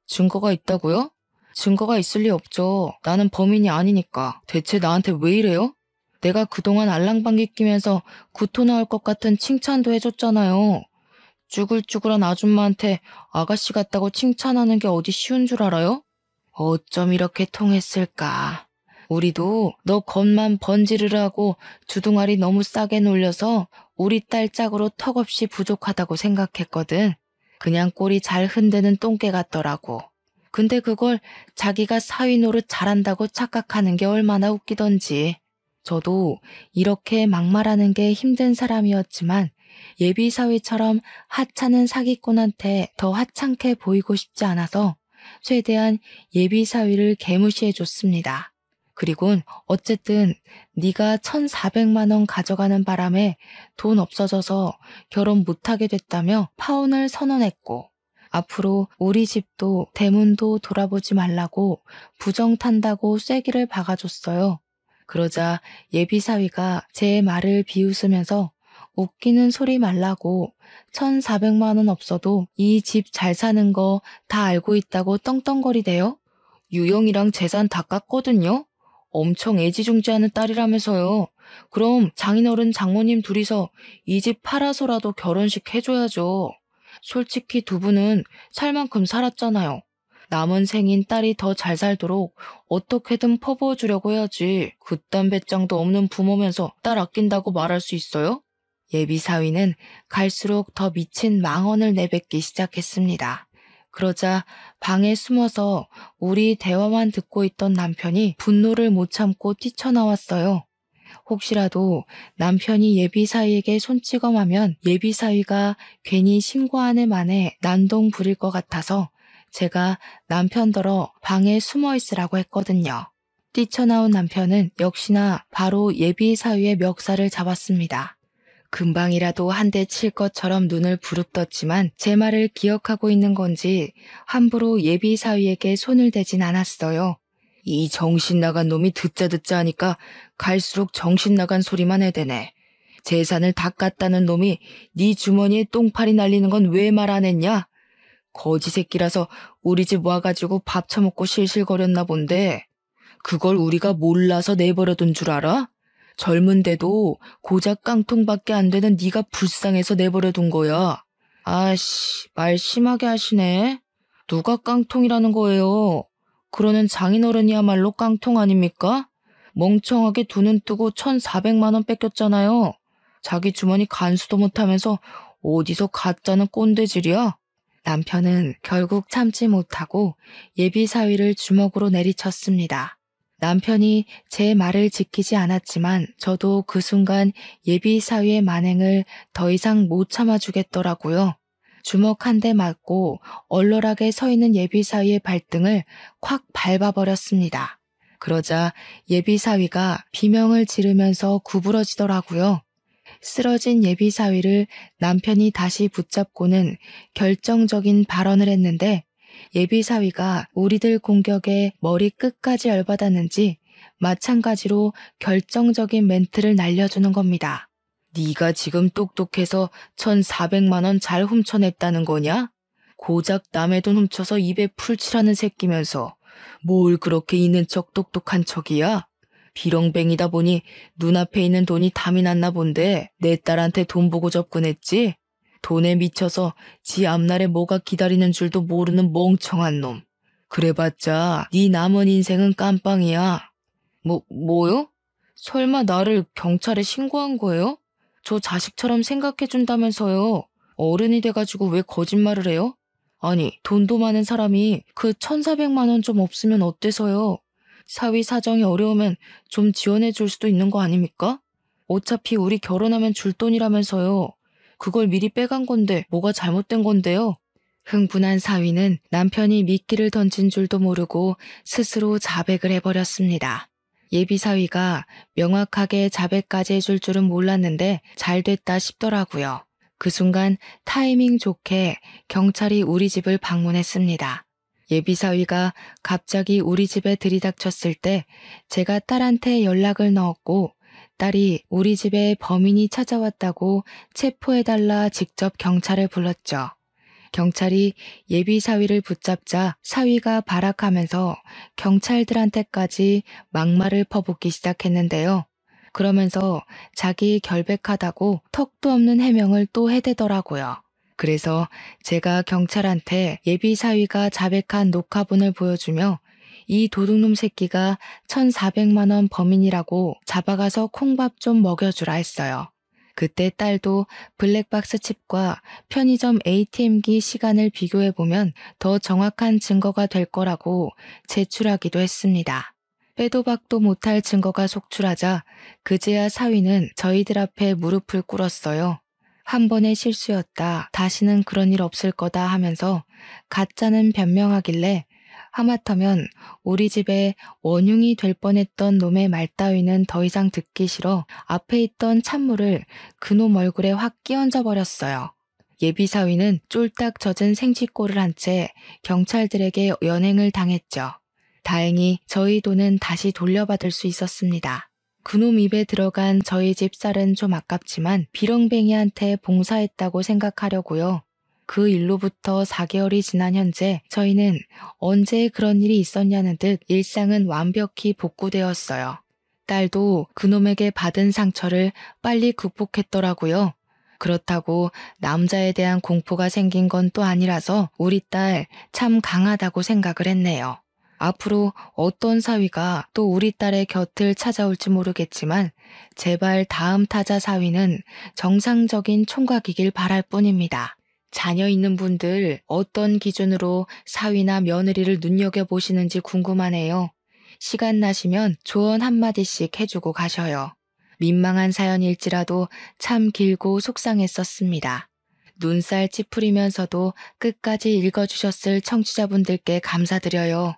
Speaker 1: 증거가 있다고요? 증거가 있을 리 없죠. 나는 범인이 아니니까. 대체 나한테 왜 이래요? 내가 그동안 알랑방귀 끼면서 구토 나올 것 같은 칭찬도 해줬잖아요. 쭈글쭈글한 아줌마한테 아가씨 같다고 칭찬하는 게 어디 쉬운 줄 알아요? 어쩜 이렇게 통했을까. 우리도 너 겉만 번지르르하고 주둥아리 너무 싸게 놀려서 우리 딸 짝으로 턱없이 부족하다고 생각했거든. 그냥 꼬리 잘 흔드는 똥개 같더라고. 근데 그걸 자기가 사위 노릇 잘한다고 착각하는 게 얼마나 웃기던지. 저도 이렇게 막말하는 게 힘든 사람이었지만 예비사위처럼 하찮은 사기꾼한테 더 하찮게 보이고 싶지 않아서 최대한 예비사위를 개무시해줬습니다. 그리곤 어쨌든 네가 1,400만 원 가져가는 바람에 돈 없어져서 결혼 못하게 됐다며 파혼을 선언했고 앞으로 우리 집도 대문도 돌아보지 말라고 부정 탄다고 쐐기를 박아줬어요. 그러자 예비사위가 제 말을 비웃으면서 웃기는 소리 말라고 1,400만 원 없어도 이 집 잘 사는 거 다 알고 있다고 떵떵거리대요. 유영이랑 재산 다 깠거든요. 엄청 애지중지하는 딸이라면서요. 그럼 장인어른 장모님 둘이서 이 집 팔아서라도 결혼식 해줘야죠. 솔직히 두 분은 살 만큼 살았잖아요. 남은 생인 딸이 더 잘 살도록 어떻게든 퍼부어주려고 해야지. 그딴 배짱도 없는 부모면서 딸 아낀다고 말할 수 있어요? 예비 사위는 갈수록 더 미친 망언을 내뱉기 시작했습니다. 그러자 방에 숨어서 우리 대화만 듣고 있던 남편이 분노를 못 참고 뛰쳐나왔어요. 혹시라도 남편이 예비 사위에게 손찌검하면 예비 사위가 괜히 신고하는 만에 난동 부릴 것 같아서 제가 남편더러 방에 숨어 있으라고 했거든요. 뛰쳐나온 남편은 역시나 바로 예비 사위의 멱살을 잡았습니다. 금방이라도 한 대 칠 것처럼 눈을 부릅떴지만 제 말을 기억하고 있는 건지 함부로 예비 사위에게 손을 대진 않았어요. 이 정신 나간 놈이 듣자 하니까 갈수록 정신 나간 소리만 해대네. 재산을 다 깠다는 놈이 네 주머니에 똥파리 날리는 건 왜 말 안 했냐? 거지 새끼라서 우리 집 와가지고 밥 처먹고 실실거렸나 본데 그걸 우리가 몰라서 내버려둔 줄 알아? 젊은데도 고작 깡통밖에 안 되는 네가 불쌍해서 내버려둔 거야. 아씨, 말 심하게 하시네. 누가 깡통이라는 거예요? 그러는 장인어른이야말로 깡통 아닙니까? 멍청하게 두 눈 뜨고 1,400만 원 뺏겼잖아요. 자기 주머니 간수도 못하면서 어디서 가짜는 꼰대질이야? 남편은 결국 참지 못하고 예비 사위를 주먹으로 내리쳤습니다. 남편이 제 말을 지키지 않았지만 저도 그 순간 예비 사위의 만행을 더 이상 못 참아주겠더라고요. 주먹 한 대 맞고 얼얼하게 서 있는 예비 사위의 발등을 콱 밟아버렸습니다. 그러자 예비 사위가 비명을 지르면서 구부러지더라고요. 쓰러진 예비 사위를 남편이 다시 붙잡고는 결정적인 발언을 했는데 예비 사위가 우리들 공격에 머리 끝까지 열받았는지 마찬가지로 결정적인 멘트를 날려주는 겁니다. 네가 지금 똑똑해서 1,400만 원 잘 훔쳐냈다는 거냐? 고작 남의 돈 훔쳐서 입에 풀칠하는 새끼면서 뭘 그렇게 있는 척 똑똑한 척이야? 비렁뱅이다 보니 눈앞에 있는 돈이 담이 났나 본데 내 딸한테 돈 보고 접근했지? 돈에 미쳐서 지 앞날에 뭐가 기다리는 줄도 모르는 멍청한 놈. 그래봤자 네 남은 인생은 깜빵이야. 뭐요? 설마 나를 경찰에 신고한 거예요? 저 자식처럼 생각해준다면서요. 어른이 돼가지고 왜 거짓말을 해요? 아니, 돈도 많은 사람이 그 1,400만 원 좀 없으면 어때서요? 사위 사정이 어려우면 좀 지원해줄 수도 있는 거 아닙니까? 어차피 우리 결혼하면 줄 돈이라면서요. 그걸 미리 빼간 건데 뭐가 잘못된 건데요? 흥분한 사위는 남편이 미끼를 던진 줄도 모르고 스스로 자백을 해버렸습니다. 예비 사위가 명확하게 자백까지 해줄 줄은 몰랐는데 잘 됐다 싶더라고요. 그 순간 타이밍 좋게 경찰이 우리 집을 방문했습니다. 예비 사위가 갑자기 우리 집에 들이닥쳤을 때 제가 딸한테 연락을 넣었고 딸이 우리 집에 범인이 찾아왔다고 체포해달라 직접 경찰을 불렀죠. 경찰이 예비 사위를 붙잡자 사위가 발악하면서 경찰들한테까지 막말을 퍼붓기 시작했는데요. 그러면서 자기 결백하다고 턱도 없는 해명을 또 해대더라고요. 그래서 제가 경찰한테 예비 사위가 자백한 녹화본을 보여주며 이 도둑놈 새끼가 1,400만 원 범인이라고 잡아가서 콩밥 좀 먹여주라 했어요. 그때 딸도 블랙박스 칩과 편의점 ATM기 시간을 비교해보면 더 정확한 증거가 될 거라고 제출하기도 했습니다. 빼도 박도 못할 증거가 속출하자 그제야 사위는 저희들 앞에 무릎을 꿇었어요. 한 번의 실수였다. 다시는 그런 일 없을 거다 하면서 가짜는 변명하길래 하마터면 우리 집에 원흉이 될 뻔했던 놈의 말 따위는 더 이상 듣기 싫어 앞에 있던 찬물을 그놈 얼굴에 확 끼얹어 버렸어요. 예비 사위는 쫄딱 젖은 생쥐꼴을 한 채 경찰들에게 연행을 당했죠. 다행히 저희 돈은 다시 돌려받을 수 있었습니다. 그놈 입에 들어간 저희 집 쌀은 좀 아깝지만 비렁뱅이한테 봉사했다고 생각하려고요. 그 일로부터 4개월이 지난 현재 저희는 언제 그런 일이 있었냐는 듯 일상은 완벽히 복구되었어요. 딸도 그놈에게 받은 상처를 빨리 극복했더라고요. 그렇다고 남자에 대한 공포가 생긴 건 또 아니라서 우리 딸 참 강하다고 생각을 했네요. 앞으로 어떤 사위가 또 우리 딸의 곁을 찾아올지 모르겠지만 제발 다음 타자 사위는 정상적인 총각이길 바랄 뿐입니다. 자녀 있는 분들 어떤 기준으로 사위나 며느리를 눈여겨보시는지 궁금하네요. 시간 나시면 조언 한마디씩 해주고 가셔요. 민망한 사연일지라도 참 길고 속상했었습니다. 눈살 찌푸리면서도 끝까지 읽어주셨을 청취자분들께 감사드려요.